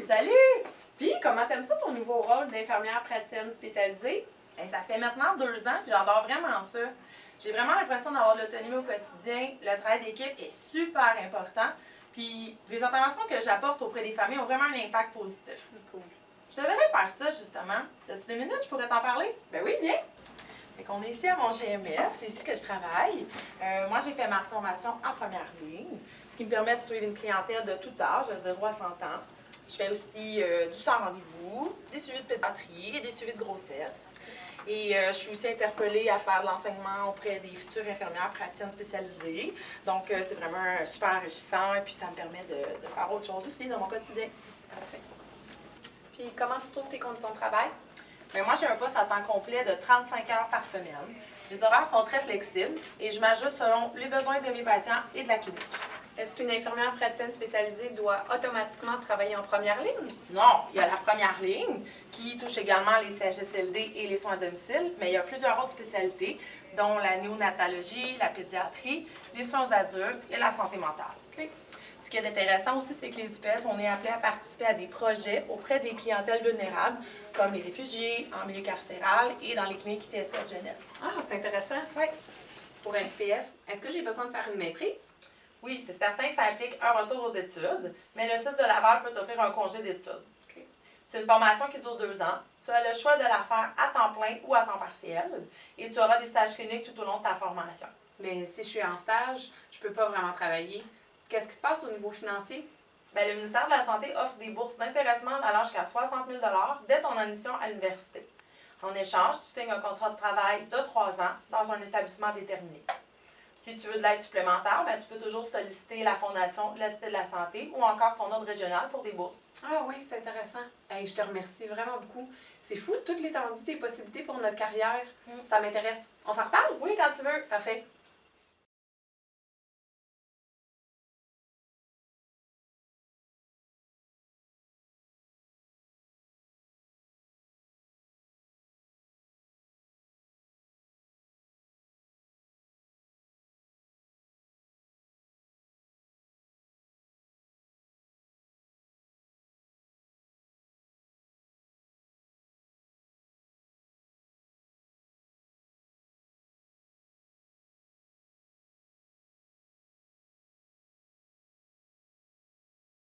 Salut! Puis, comment t'aimes ça ton nouveau rôle d'infirmière praticienne spécialisée? Ça fait maintenant 2 ans que j'adore vraiment ça. J'ai vraiment l'impression d'avoir de l'autonomie au quotidien. Le travail d'équipe est super important. Puis les interventions que j'apporte auprès des familles ont vraiment un impact positif. Cool. Je devrais faire ça justement. As-tu 2 minutes, je pourrais t'en parler? Ben oui, viens. Fait qu'on est ici à mon GMF, c'est ici que je travaille. Moi, j'ai fait ma formation en première ligne, ce qui me permet de suivre une clientèle de tout âge, de 0 à 100 ans. Je fais aussi du sans rendez-vous, des suivis de pédiatrie et des suivis de grossesse. Et je suis aussi interpellée à faire de l'enseignement auprès des futures infirmières praticiennes spécialisées. Donc, c'est vraiment super enrichissant et puis ça me permet de faire autre chose aussi dans mon quotidien. Parfait. Puis, comment tu trouves tes conditions de travail? Mais moi, j'ai un poste à temps complet de 35 heures par semaine. Les horaires sont très flexibles et je m'ajuste selon les besoins de mes patients et de la clinique. Est-ce qu'une infirmière praticienne spécialisée doit automatiquement travailler en première ligne? Non, il y a la première ligne qui touche également les CHSLD et les soins à domicile, mais il y a plusieurs autres spécialités, dont la néonatologie, la pédiatrie, les soins adultes et la santé mentale. OK. Ce qui est intéressant aussi, c'est que les IPS, on est appelés à participer à des projets auprès des clientèles vulnérables, comme les réfugiés, en milieu carcéral et dans les cliniques ITSS jeunesse. Ah, c'est intéressant. Oui. Pour un FPS, est-ce que j'ai besoin de faire une maîtrise? Oui, c'est certain que ça implique un retour aux études, mais le site de Laval peut t'offrir un congé d'études. OK. C'est une formation qui dure 2 ans. Tu as le choix de la faire à temps plein ou à temps partiel et tu auras des stages cliniques tout au long de ta formation. Mais si je suis en stage, je peux pas vraiment travailler. Qu'est-ce qui se passe au niveau financier? Bien, le ministère de la Santé offre des bourses d'intéressement allant jusqu'à 60 000 dès ton admission à l'université. En échange, tu signes un contrat de travail de 3 ans dans un établissement déterminé. Si tu veux de l'aide supplémentaire, bien, tu peux toujours solliciter la Fondation de la Cité de la Santé ou encore ton ordre régional pour des bourses. Ah oui, c'est intéressant. Hey, je te remercie vraiment beaucoup. C'est fou, toute l'étendue des possibilités pour notre carrière. Ça m'intéresse. On s'en reparle? Oui, quand tu veux. Parfait.